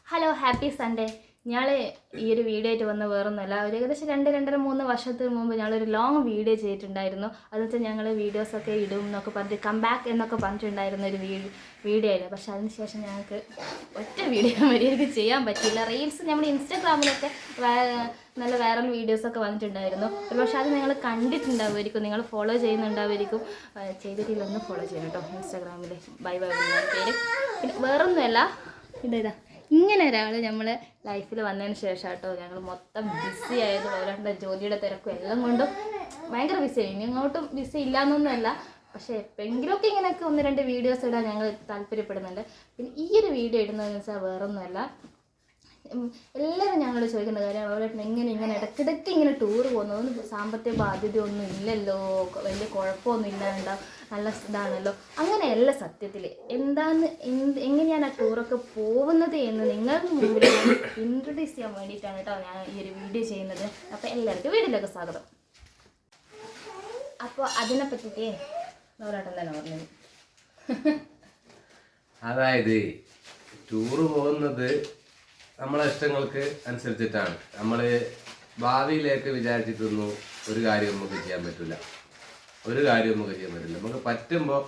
Hello happy Sunday. ഞങ്ങൾ ഈ ഒരു വീഡിയോ ആയിട്ട് വന്ന വേറൊന്നുമല്ല, ഒരു ഏകദേശം 2-2.5 വർഷത്തിന് മുമ്പ് ഞങ്ങളൊരു ലോങ് വീഡിയോ ചെയ്തിട്ടുണ്ടായിരുന്നു. അതെന്ന് വെച്ചാൽ ഞങ്ങൾ വീഡിയോസൊക്കെ ഇടും എന്നൊക്കെ പറഞ്ഞിട്ട് കം ബാക്ക് എന്നൊക്കെ പറഞ്ഞിട്ടുണ്ടായിരുന്ന ഒരു വീഡിയോ ആയിരുന്നു. പക്ഷെ അതിന് ശേഷം ഞങ്ങൾക്ക് ഒറ്റ വീഡിയോ മര്യാദയ്ക്ക് ചെയ്യാൻ പറ്റിയില്ല. റീൽസ് നമ്മൾ ഇൻസ്റ്റാഗ്രാമിലൊക്കെ നല്ല വൈറൽ വീഡിയോസൊക്കെ വന്നിട്ടുണ്ടായിരുന്നു. പക്ഷേ അത് നിങ്ങൾ കണ്ടിട്ടുണ്ടാവുമായിരിക്കും, നിങ്ങൾ ഫോളോ ചെയ്യുന്നുണ്ടാവുമായിരിക്കും. ചെയ്തിട്ടില്ലെന്ന് ഫോളോ ചെയ്യണം കേട്ടോ ഇൻസ്റ്റാഗ്രാമിൽ. ബൈ ബൈ എന്നാണ് പേര്. പിന്നെ വേറൊന്നുമല്ല, ഇതാ ഇങ്ങനെ ഒരാൾ നമ്മൾ ലൈഫിൽ വന്നതിന് ശേഷം കേട്ടോ ഞങ്ങൾ മൊത്തം ബിസി ആയത്. ഓരോരുടെ ജോലിയുടെ തിരക്കും എല്ലാം കൊണ്ടും ഭയങ്കര ബിസിയായി. ഇനി ഇങ്ങോട്ടും ബിസി ഇല്ലയെന്നൊന്നുമല്ല, പക്ഷേ എപ്പോഴെങ്കിലുമൊക്കെ ഇങ്ങനെയൊക്കെ 1-2 വീഡിയോസ് ഇടാൻ ഞങ്ങൾ താല്പര്യപ്പെടുന്നുണ്ട്. പിന്നെ ഈ ഒരു വീഡിയോ ഇടുന്നതെന്ന് വെച്ചാൽ വേറൊന്നുമല്ല, എല്ലാവരും ഞങ്ങൾ ചോദിക്കുന്ന കാര്യം അവരെ ഇങ്ങനെ ഇടയ്ക്കിടയ്ക്ക് ഇങ്ങനെ ടൂർ പോകുന്നത്, സാമ്പത്തിക ബാധ്യതയൊന്നും ഇല്ലല്ലോ, വലിയ കുഴപ്പമൊന്നും ഇല്ലാണ്ടാവും, നല്ല ഇതാണല്ലോ. അങ്ങനെയല്ല സത്യത്തിൽ. എങ്ങനെയാണ് ആ ടൂറൊക്കെ പോകുന്നത് എന്ന് നിങ്ങൾക്ക് മുമ്പിൽ ഇൻട്രൊഡ്യൂസ് ചെയ്യാൻ വേണ്ടിയിട്ടാണ് കേട്ടോ ഞാൻ ഈ ഒരു വീഡിയോ ചെയ്യുന്നത്. അപ്പോൾ എല്ലാവർക്കും വീഡിയോയിലേക്ക് സ്വാഗതം. അപ്പോൾ അതിനെ പറ്റിയിട്ട് നോരാട്ടം തന്നെ പറഞ്ഞത്, അതായത് ടൂറ് പോകുന്നത് നമ്മളെ ഇഷ്ടങ്ങൾക്ക് അനുസരിച്ചിട്ടാണ്. നമ്മൾ ഭാവിയിലേക്ക് വിചാരിച്ചിട്ടൊന്നും ഒരു കാര്യം നമുക്ക് ചെയ്യാൻ പറ്റില്ല. നമുക്ക് പറ്റുമ്പോൾ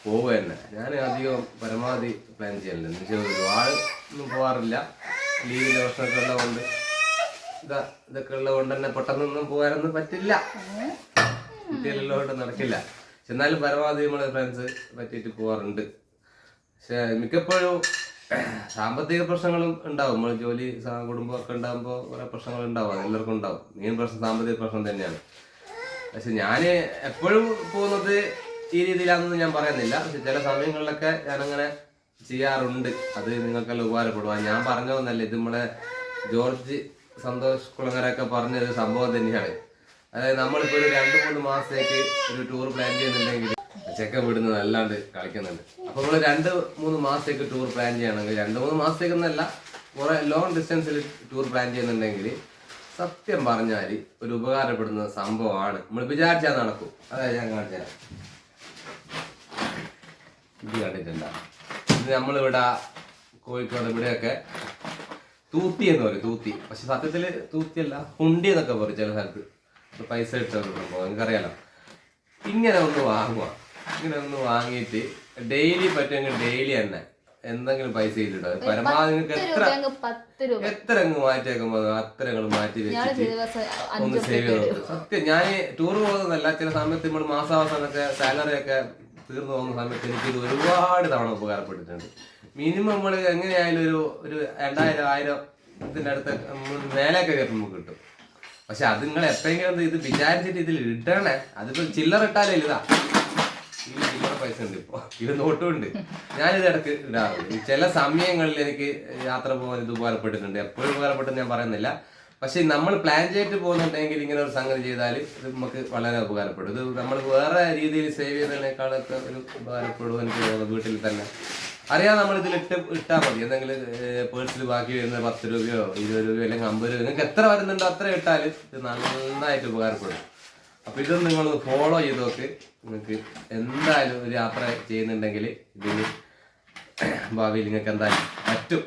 പോവുക തന്നെ. ഞാൻ അധികം പരമാവധി പ്ലാൻ ചെയ്യലില്ല. എന്ന് വെച്ചാൽ ഒരുപാട് ഒന്നും പോകാറില്ല. ലീവിൻ്റെ പ്രശ്നമൊക്കെ ഉള്ളതുകൊണ്ട് ഇതൊക്കെ ഉള്ളതുകൊണ്ട് തന്നെ പെട്ടെന്നൊന്നും പോകാനൊന്നും പറ്റില്ല. കുട്ടികളുള്ളതുകൊണ്ട് നടക്കില്ല. പക്ഷെ എന്നാലും പരമാവധി നമ്മളെ ഫ്രണ്ട്സ് പറ്റിയിട്ട് പോകാറുണ്ട്. പക്ഷെ മിക്കപ്പോഴും സാമ്പത്തിക പ്രശ്നങ്ങളും ഉണ്ടാവും. നമ്മൾ ജോലി കുടുംബമൊക്കെ ഉണ്ടാകുമ്പോൾ കുറേ പ്രശ്നങ്ങൾ ഉണ്ടാവും. അതെല്ലാവർക്കും ഉണ്ടാവും. മെയിൻ പ്രശ്നം സാമ്പത്തിക പ്രശ്നം തന്നെയാണ്. പക്ഷെ ഞാൻ എപ്പോഴും പോകുന്നത് ഈ രീതിയിലാണെന്ന് ഞാൻ പറയുന്നില്ല. പക്ഷെ ചില സമയങ്ങളിലൊക്കെ ഞാനങ്ങനെ ചെയ്യാറുണ്ട്. അത് നിങ്ങൾക്കെല്ലാം ഉപകാരപ്പെടുക. ഞാൻ പറഞ്ഞതൊന്നല്ല, ഇത് നമ്മളെ ജോർജ് സന്തോഷ് കുളങ്ങരൊക്കെ പറഞ്ഞൊരു സംഭവം തന്നെയാണ്. അതായത് നമ്മളിപ്പോൾ ഒരു 2-3 മാസത്തേക്ക് ഒരു ടൂർ പ്ലാൻ ചെയ്യുന്നുണ്ടെങ്കിൽ ചെക്കൻ വിടുന്നത് അല്ലാണ്ട് കളിക്കുന്നുണ്ട്. അപ്പോൾ നമ്മൾ 2-3 മാസത്തേക്ക് ടൂർ പ്ലാൻ ചെയ്യണമെങ്കിൽ, 2-3 മാസത്തേക്കൊന്നല്ല, കുറേ ലോങ് ഡിസ്റ്റൻസിൽ ടൂർ പ്ലാൻ ചെയ്യുന്നുണ്ടെങ്കിൽ സത്യം പറഞ്ഞാൽ ഒരു ഉപകാരപ്പെടുന്ന സംഭവമാണ്. നമ്മൾ വിചാരിച്ചാൽ നടക്കും. അതായത് ഞാൻ കാണിച്ചു തരാം. ഇത് കണ്ടിട്ടുണ്ടോ? ഇത് നമ്മളിവിടെ കോഴിക്കോട് ഇവിടെയൊക്കെ തൂത്തി എന്ന് പറയും. തൂത്തി, പക്ഷെ സത്യത്തിൽ തൂത്തിയല്ല, ഹുണ്ടി എന്നൊക്കെ പറയും ചില സ്ഥലത്ത്. പൈസ ഇട്ട സംഭവം എനിക്കറിയാലോ. ഇങ്ങനെ ഒന്ന് വാങ്ങുക. ഇങ്ങനെ ഒന്ന് വാങ്ങിയിട്ട് ഡെയിലി പറ്റുമെങ്കിൽ ഡെയിലി തന്നെ എന്തെങ്കിലും പൈസ ചെയ്തിട്ടുണ്ടാവും. പരമാവധി നിങ്ങൾക്ക് എത്ര അങ്ങ് മാറ്റിയേക്കുമ്പോ അത്ര മാറ്റി വെച്ചിട്ട് ഒന്ന് സേവ് ചെയ്ത്. സത്യം ഞാൻ ടൂർ പോകുന്നതല്ല, ചില സമയത്ത് നമ്മൾ മാസാവസാനൊക്കെ സാലറി ഒക്കെ തീർന്നു പോകുന്ന സമയത്ത് എനിക്കിത് ഒരുപാട് തവണ ഉപകാരപ്പെട്ടിട്ടുണ്ട്. മിനിമം നമ്മൾ എങ്ങനെയായാലും ഒരു 2000-1000 ഇതിൻ്റെ അടുത്ത് മേലേക്ക് നമുക്ക് കിട്ടും. പക്ഷെ അത് നിങ്ങൾ എപ്പോഴെങ്കിലും ഇത് വിചാരിച്ചിട്ട് ഇതിൽ ഇടണേ. അതിപ്പോ ചില്ലറ ഇട്ടാലേ ഇതാ ഈ ചില്ലറ പൈസ ഉണ്ട്, ഇപ്പൊ ഇത് നോട്ടും ഉണ്ട്. ഞാനിത് ഇടയ്ക്ക് ഇടാറുണ്ട്. ചില സമയങ്ങളിൽ എനിക്ക് യാത്ര പോകാൻ ഇത് ഉപകാരപ്പെട്ടിട്ടുണ്ട്. എപ്പോഴും ഉപകാരപ്പെട്ടെന്ന് ഞാൻ പറയുന്നില്ല. പക്ഷെ നമ്മൾ പ്ലാൻ ചെയ്തിട്ട് പോകുന്നുണ്ടെങ്കിൽ ഇങ്ങനെ ഒരു സംഗതി ചെയ്താൽ ഇത് നമുക്ക് വളരെ ഉപകാരപ്പെടും. ഇത് നമ്മൾ വേറെ രീതിയിൽ സേവ് ചെയ്യുന്നതിനേക്കാളൊക്കെ ഒരു ഉപകാരപ്പെടും എനിക്ക് തോന്നുന്നു. വീട്ടിൽ തന്നെ അറിയാം, നമ്മൾ ഇതിൽ ഇട്ടാൽ മതി. എന്തെങ്കിലും പേഴ്സിൽ ബാക്കി വരുന്ന 10 രൂപയോ 20 രൂപയോ അല്ലെങ്കിൽ 50 രൂപ, നിങ്ങൾക്ക് എത്ര വരുന്നുണ്ടോ അത്ര ഇട്ടാൽ ഇത് നന്നായിട്ട് ഉപകാരപ്പെടും. അപ്പൊ ഇതൊന്നും നിങ്ങൾ ഫോളോ ചെയ്ത് നോക്ക്. നിങ്ങൾക്ക് എന്തായാലും ഒരു യാത്ര ചെയ്യുന്നുണ്ടെങ്കിൽ ഇതിന് ഭാവിയിൽ നിങ്ങൾക്ക് എന്തായാലും പറ്റും.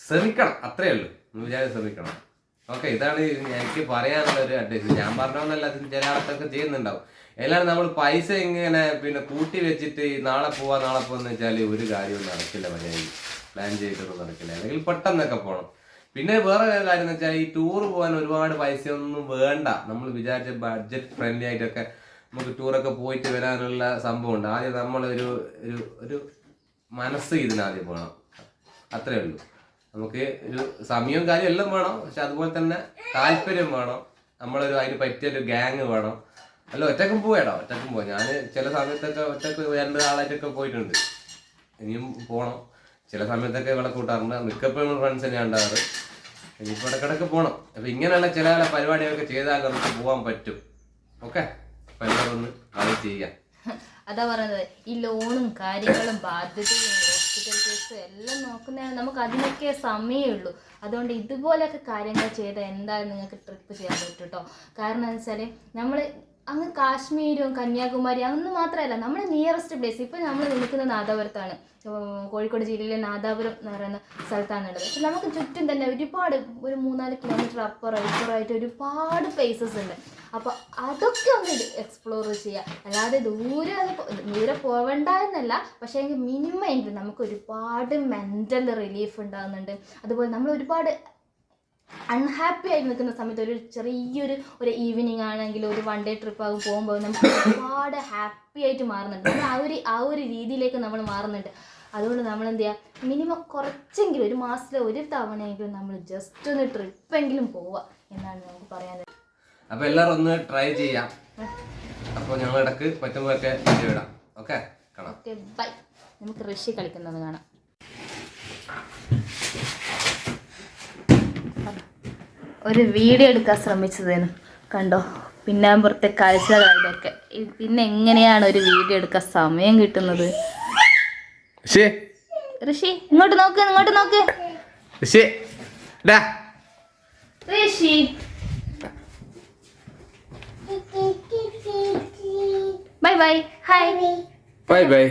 ശ്രമിക്കണം, അത്രയേ ഉള്ളൂ. വിചാരിച്ച് ശ്രമിക്കണം. ഓക്കെ, ഇതാണ് എനിക്ക് പറയാനുള്ള ഒരു അഡ്വൈസ്. ഞാൻ പറഞ്ഞോന്നല്ല, അതിന് ചില ആൾക്കാരൊക്കെ ചെയ്യുന്നുണ്ടാവും. എല്ലാവരും നമ്മൾ പൈസ ഇങ്ങനെ പിന്നെ കൂട്ടി വെച്ചിട്ട് നാളെ പോവാന്ന് വെച്ചാൽ ഒരു കാര്യവും നടക്കില്ല. മര്യാദ പ്ലാൻ ചെയ്തിട്ടൊന്നും നടക്കില്ല. അല്ലെങ്കിൽ പെട്ടെന്നൊക്കെ പോകണം. പിന്നെ വേറെ കാര്യം എന്ന് വെച്ചാൽ ഈ ടൂർ പോകാൻ ഒരുപാട് പൈസ ഒന്നും വേണ്ട. നമ്മൾ വിചാരിച്ച ബഡ്ജറ്റ് ഫ്രണ്ട്ലി ആയിട്ടൊക്കെ നമുക്ക് ടൂറൊക്കെ പോയിട്ട് വരാനുള്ള സംഭവമുണ്ട്. ആദ്യം നമ്മളൊരു ഒരു മനസ്സ് ഇതിനാദ്യം വേണം. അത്രേ ഉള്ളൂ. നമുക്ക് ഒരു സമയവും കാര്യം എല്ലാം വേണം. പക്ഷെ അതുപോലെ തന്നെ താല്പര്യം വേണം. അതിന് പറ്റിയൊരു ഗ്യാങ് വേണം. അല്ല, ഒറ്റക്കും പോവേടാ, ഒറ്റക്കും പോവാം. ഞാൻ ചില സമയത്തൊക്കെ ഒറ്റക്ക് 2 ആളായിട്ടൊക്കെ പോയിട്ടുണ്ട്. ഇനിയും പോകണം. ചില സമയത്തൊക്കെ ഇവിടെ കൂട്ടാറുണ്ട്. മിക്കപ്പോഴും ഫ്രണ്ട്സ് തന്നെയാണ് ഉണ്ടാകാറ്. ഇനിയിപ്പോൾ ഇടക്കിടക്ക് പോകണം. അപ്പം ഇങ്ങനെയുള്ള ചില പരിപാടികളൊക്കെ ചെയ്താൽ നമുക്ക് പോകാൻ പറ്റും. ഓക്കെ, അപ്പം എല്ലാവരും ഒന്ന് അത് ചെയ്യാം. അതാ പറയുന്നത്, ഈ ലോണും കാര്യങ്ങളും ബാധ്യതയും ഹോസ്പിറ്റൽ കേസ് എല്ലാം നോക്കുന്നതാണ്. നമുക്ക് അതിനൊക്കെ സമയമുള്ളൂ. അതുകൊണ്ട് ഇതുപോലെയൊക്കെ കാര്യങ്ങൾ ചെയ്താൽ എന്തായാലും നിങ്ങൾക്ക് ട്രിപ്പ് ചെയ്യാൻ പറ്റും കേട്ടോ. കാരണം എന്ന് വെച്ചാൽ നമ്മൾ അങ്ങ് കാശ്മീരും കന്യാകുമാരി അതൊന്നും മാത്രമല്ല നമ്മുടെ നിയറസ്റ്റ് പ്ലേസ്. ഇപ്പം നമ്മൾ നിൽക്കുന്നത് നാദാപുരത്താണ്, കോഴിക്കോട് ജില്ലയിലെ നാദാപുരം എന്ന് പറയുന്ന സ്ഥലത്താണുള്ളത്. പക്ഷെ നമുക്ക് ചുറ്റും തന്നെ ഒരുപാട് ഒരു 3-4 കിലോമീറ്റർ അപ്പുറമായിട്ട് ഒരുപാട് പ്ലേസസ് ഉണ്ട്. അപ്പോൾ അതൊക്കെ ഒന്ന് എക്സ്പ്ലോർ ചെയ്യുക. അല്ലാതെ ദൂരെ പോവണ്ട എന്നല്ല, പക്ഷേ എങ്കിൽ മിനിമം എങ്കിലും നമുക്ക് ഒരുപാട് മെൻ്റൽ റിലീഫ് ഉണ്ടാകുന്നുണ്ട്. അതുപോലെ നമ്മൾ ഒരുപാട് അൺഹാപ്പി ആയി നിൽക്കുന്ന സമയത്ത് ഒരു ഈവനിങ് ആണെങ്കിൽ ഒരു 1 ഡേ ട്രിപ്പ് ആകും പോകുമ്പോൾ നമുക്ക് ഒരുപാട് ഹാപ്പി ആയിട്ട് മാറുന്നുണ്ട്. നമ്മൾ ആ ഒരു രീതിയിലേക്ക് നമ്മൾ മാറുന്നുണ്ട്. അതുകൊണ്ട് നമ്മൾ എന്ത് ചെയ്യുക, മിനിമം കുറച്ചെങ്കിലും ഒരു മാസത്തിലെ ഒരു തവണയെങ്കിലും നമ്മൾ ജസ്റ്റ് ഒന്ന് ട്രിപ്പെങ്കിലും പോവുക എന്നാണ് നമുക്ക് പറയാനുള്ളത്. അപ്പോൾ എല്ലാവരും ഒന്ന് ട്രൈ ചെയ്യാം. അപ്പോൾ ഞങ്ങൾ ഇടയ്ക്ക് പറ്റുമ്പോഴൊക്കെ വീഡിയോ ഇടാം. ഓക്കെ, കാണാം. Okay, bye. നമുക്ക് ഋഷി കളിക്കുന്നത് കാണാം. ഒരു വീഡിയോ എടുക്കാൻ ശ്രമിച്ചതേനു കണ്ടോ, പിന്നാമ്പുറത്തെ കാഴ്ചകളൊക്കെ. പിന്നെ എങ്ങനെയാണ് ഒരു വീഡിയോ എടുക്കാൻ സമയം കിട്ടുന്നത്? ഋഷി ഇങ്ങോട്ട് നോക്ക്. Rishi bye bye. Hi. Bye by.